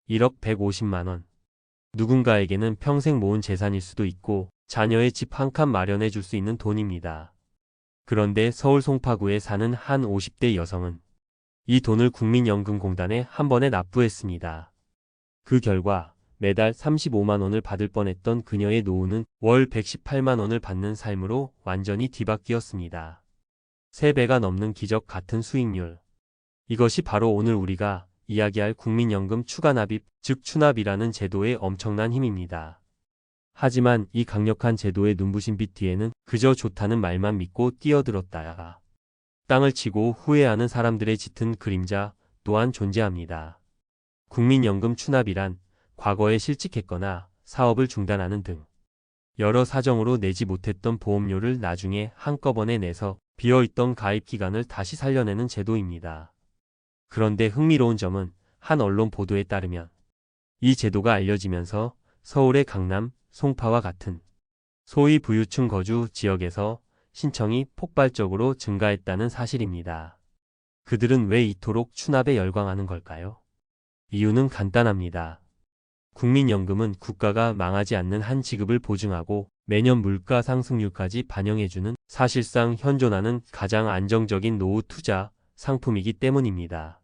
1억 150만 원. 누군가에게는 평생 모은 재산일 수도 있고 자녀의 집 한 칸 마련해 줄 수 있는 돈입니다. 그런데 서울 송파구에 사는 한 50대 여성은 이 돈을 국민연금공단에 한 번에 납부했습니다. 그 결과 매달 35만 원을 받을 뻔했던 그녀의 노후는 월 118만 원을 받는 삶으로 완전히 뒤바뀌었습니다. 3배가 넘는 기적 같은 수익률. 이것이 바로 오늘 우리가 이야기할 국민연금 추가납입, 즉 추납이라는 제도의 엄청난 힘입니다. 하지만 이 강력한 제도의 눈부신 빛 뒤에는 그저 좋다는 말만 믿고 뛰어들었다가 땅을 치고 후회하는 사람들의 짙은 그림자 또한 존재합니다. 국민연금 추납이란 과거에 실직했거나 사업을 중단하는 등 여러 사정으로 내지 못했던 보험료를 나중에 한꺼번에 내서 비어있던 가입 기간을 다시 살려내는 제도입니다. 그런데 흥미로운 점은 한 언론 보도에 따르면 이 제도가 알려지면서 서울의 강남, 송파와 같은 소위 부유층 거주 지역에서 신청이 폭발적으로 증가했다는 사실입니다. 그들은 왜 이토록 추납에 열광하는 걸까요? 이유는 간단합니다. 국민연금은 국가가 망하지 않는 한 지급을 보증하고 매년 물가 상승률까지 반영해주는 사실상 현존하는 가장 안정적인 노후 투자 상품이기 때문입니다.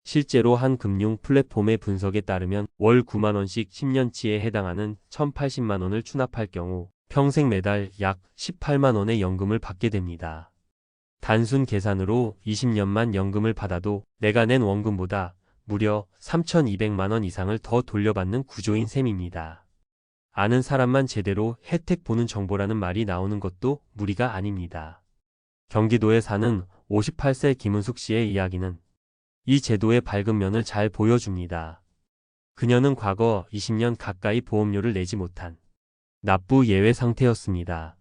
실제로 한 금융 플랫폼의 분석에 따르면 월 9만 원씩 10년치에 해당하는 1,080만 원을 추납할 경우 평생 매달 약 18만 원의 연금을 받게 됩니다. 단순 계산으로 20년만 연금을 받아도 내가 낸 원금보다 무려 3,200만 원 이상을 더 돌려받는 구조인 셈입니다. 아는 사람만 제대로 혜택 보는 정보라는 말이 나오는 것도 무리가 아닙니다. 경기도에 사는 58세 김은숙 씨의 이야기는 이 제도의 밝은 면을 잘 보여줍니다. 그녀는 과거 20년 가까이 보험료를 내지 못한 납부 예외 상태였습니다.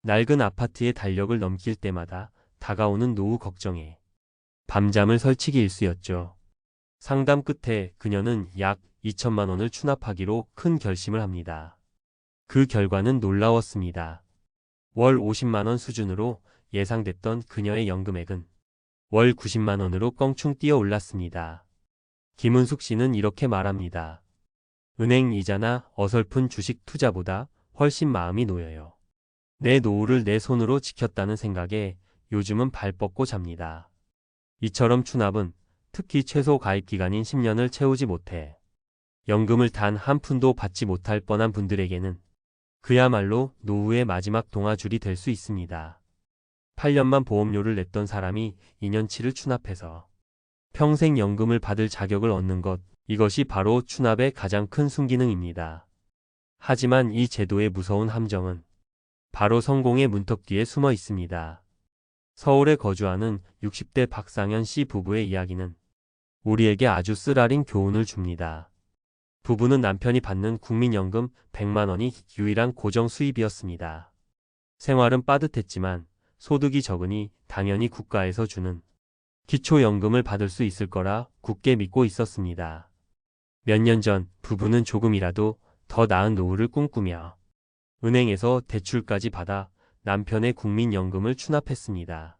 낡은 아파트의 달력을 넘길 때마다 다가오는 노후 걱정에 밤잠을 설치기 일쑤였죠. 상담 끝에 그녀는 약 2천만 원을 추납하기로 큰 결심을 합니다. 그 결과는 놀라웠습니다. 월 50만 원 수준으로 예상됐던 그녀의 연금액은 월 90만 원으로 껑충 뛰어 올랐습니다. 김은숙 씨는 이렇게 말합니다. 은행 이자나 어설픈 주식 투자보다 훨씬 마음이 놓여요. 내 노후를 내 손으로 지켰다는 생각에 요즘은 발 뻗고 잡니다. 이처럼 추납은 특히 최소 가입 기간인 10년을 채우지 못해 연금을 단 한 푼도 받지 못할 뻔한 분들에게는 그야말로 노후의 마지막 동아줄이 될 수 있습니다. 8년만 보험료를 냈던 사람이 2년치를 추납해서 평생 연금을 받을 자격을 얻는 것, 이것이 바로 추납의 가장 큰 순기능입니다. 하지만 이 제도의 무서운 함정은 바로 성공의 문턱 뒤에 숨어 있습니다. 서울에 거주하는 60대 박상현 씨 부부의 이야기는 우리에게 아주 쓰라린 교훈을 줍니다. 부부는 남편이 받는 국민연금 100만 원이 유일한 고정 수입이었습니다. 생활은 빠듯했지만 소득이 적으니 당연히 국가에서 주는 기초연금을 받을 수 있을 거라 굳게 믿고 있었습니다. 몇 년 전 부부는 조금이라도 더 나은 노후를 꿈꾸며 은행에서 대출까지 받아 남편의 국민연금을 추납했습니다.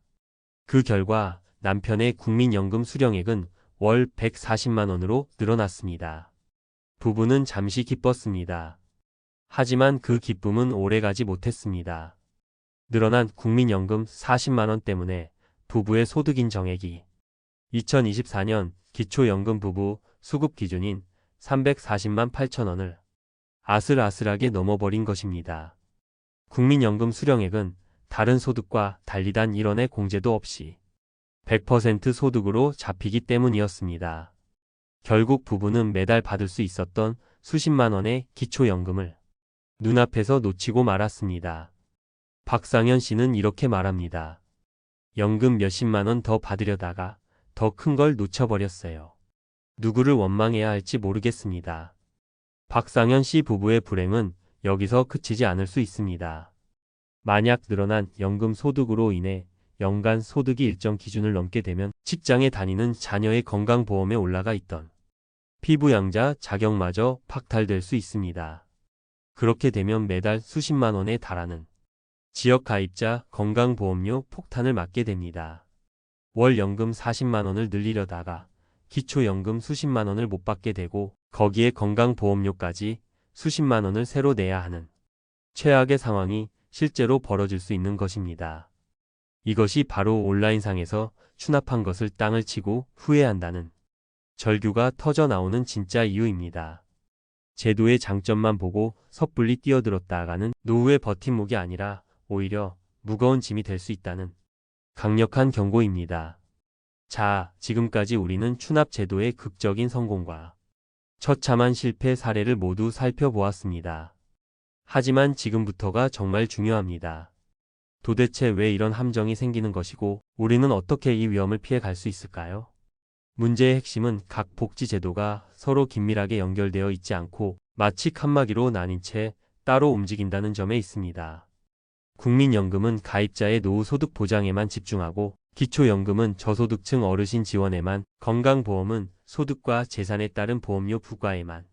그 결과 남편의 국민연금 수령액은 월 140만 원으로 늘어났습니다. 부부는 잠시 기뻤습니다. 하지만 그 기쁨은 오래가지 못했습니다. 늘어난 국민연금 40만 원 때문에 부부의 소득 인정액이 2024년 기초연금 부부 수급 기준인 340만 8천 원을 아슬아슬하게 넘어버린 것입니다. 국민연금 수령액은 다른 소득과 달리 단 1원의 공제도 없이 100% 소득으로 잡히기 때문이었습니다. 결국 부부는 매달 받을 수 있었던 수십만 원의 기초연금을 눈앞에서 놓치고 말았습니다. 박상현 씨는 이렇게 말합니다. 연금 몇십만 원 더 받으려다가 더 큰 걸 놓쳐버렸어요. 누구를 원망해야 할지 모르겠습니다. 박상현 씨 부부의 불행은 여기서 그치지 않을 수 있습니다. 만약 늘어난 연금 소득으로 인해 연간 소득이 일정 기준을 넘게 되면 직장에 다니는 자녀의 건강보험에 올라가 있던 피부양자 자격마저 박탈될 수 있습니다. 그렇게 되면 매달 수십만 원에 달하는 지역가입자 건강보험료 폭탄을 맞게 됩니다. 월 연금 40만 원을 늘리려다가 기초연금 수십만 원을 못 받게 되고 거기에 건강보험료까지 수십만 원을 새로 내야 하는 최악의 상황이 실제로 벌어질 수 있는 것입니다. 이것이 바로 온라인상에서 추납한 것을 땅을 치고 후회한다는 절규가 터져 나오는 진짜 이유입니다. 제도의 장점만 보고 섣불리 뛰어들었다가는 노후의 버팀목이 아니라 오히려 무거운 짐이 될 수 있다는 강력한 경고입니다. 자, 지금까지 우리는 추납 제도의 극적인 성공과 처참한 실패 사례를 모두 살펴보았습니다. 하지만 지금부터가 정말 중요합니다. 도대체 왜 이런 함정이 생기는 것이고 우리는 어떻게 이 위험을 피해 갈 수 있을까요? 문제의 핵심은 각 복지 제도가 서로 긴밀하게 연결되어 있지 않고 마치 칸막이로 나뉜 채 따로 움직인다는 점에 있습니다. 국민연금은 가입자의 노후 소득 보장에만 집중하고 기초연금은 저소득층 어르신 지원에만, 건강보험은 소득과 재산에 따른 보험료 부과에만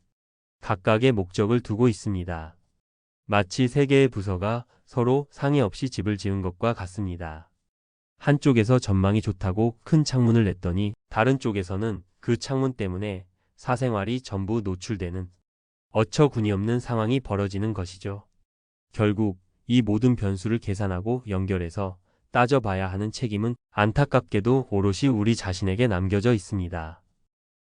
각각의 목적을 두고 있습니다. 마치 세 개의 부서가 서로 상의 없이 집을 지은 것과 같습니다. 한쪽에서 전망이 좋다고 큰 창문을 냈더니 다른 쪽에서는 그 창문 때문에 사생활이 전부 노출되는 어처구니 없는 상황이 벌어지는 것이죠. 결국 이 모든 변수를 계산하고 연결해서 따져봐야 하는 책임은 안타깝게도 오롯이 우리 자신에게 남겨져 있습니다.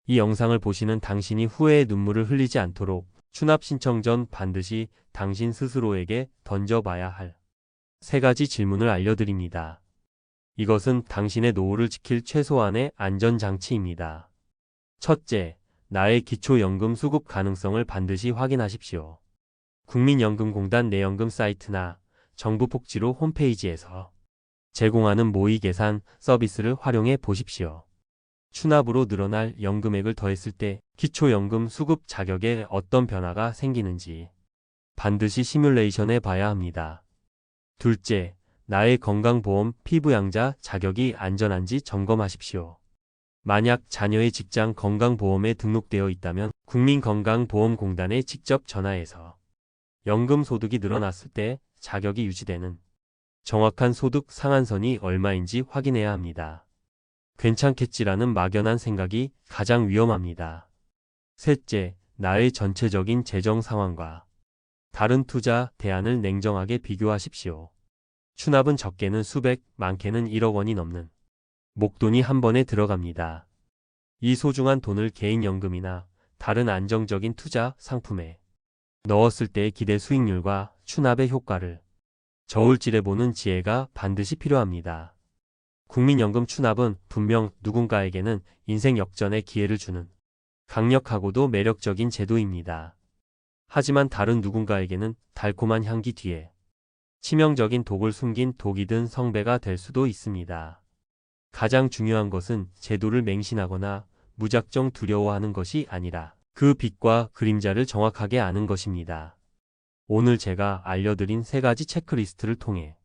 이 영상을 보시는 당신이 후회의 눈물을 흘리지 않도록 추납 신청 전 반드시 당신 스스로에게 던져봐야 할 3가지 질문을 알려드립니다. 이것은 당신의 노후를 지킬 최소한의 안전장치입니다. 첫째, 나의 기초연금 수급 가능성을 반드시 확인하십시오. 국민연금공단 내연금 사이트나 정부복지로 홈페이지에서 제공하는 모의 계산 서비스를 활용해 보십시오. 추납으로 늘어날 연금액을 더했을 때 기초연금 수급 자격에 어떤 변화가 생기는지 반드시 시뮬레이션해 봐야 합니다. 둘째, 나의 건강보험 피부양자 자격이 안전한지 점검하십시오. 만약 자녀의 직장 건강보험에 등록되어 있다면 국민건강보험공단에 직접 전화해서 연금 소득이 늘어났을 때 자격이 유지되는 정확한 소득 상한선이 얼마인지 확인해야 합니다. 괜찮겠지라는 막연한 생각이 가장 위험합니다. 셋째, 나의 전체적인 재정 상황과 다른 투자 대안을 냉정하게 비교하십시오. 추납은 적게는 수백, 많게는 1억 원이 넘는 목돈이 한 번에 들어갑니다. 이 소중한 돈을 개인연금이나 다른 안정적인 투자 상품에 넣었을 때의 기대 수익률과 추납의 효과를 저울질해보는 지혜가 반드시 필요합니다. 국민연금 추납은 분명 누군가에게는 인생 역전의 기회를 주는 강력하고도 매력적인 제도입니다. 하지만 다른 누군가에게는 달콤한 향기 뒤에 치명적인 독을 숨긴 독이 든 성배가 될 수도 있습니다. 가장 중요한 것은 제도를 맹신하거나 무작정 두려워하는 것이 아니라 그 빛과 그림자를 정확하게 아는 것입니다. 오늘 제가 알려드린 3가지 체크리스트를 통해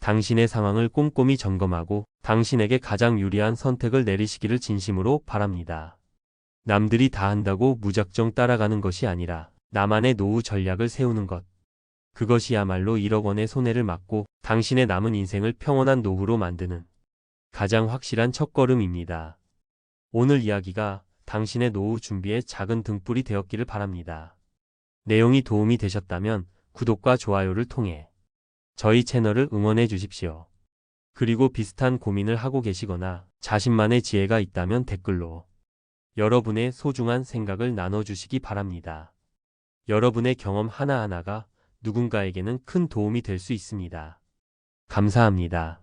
당신의 상황을 꼼꼼히 점검하고 당신에게 가장 유리한 선택을 내리시기를 진심으로 바랍니다. 남들이 다 한다고 무작정 따라가는 것이 아니라 나만의 노후 전략을 세우는 것. 그것이야말로 1억 원의 손해를 막고 당신의 남은 인생을 평온한 노후로 만드는 가장 확실한 첫걸음입니다. 오늘 이야기가 당신의 노후 준비에 작은 등불이 되었기를 바랍니다. 내용이 도움이 되셨다면 구독과 좋아요를 통해 저희 채널을 응원해 주십시오. 그리고 비슷한 고민을 하고 계시거나 자신만의 지혜가 있다면 댓글로 여러분의 소중한 생각을 나눠주시기 바랍니다. 여러분의 경험 하나하나가 누군가에게는 큰 도움이 될 수 있습니다. 감사합니다.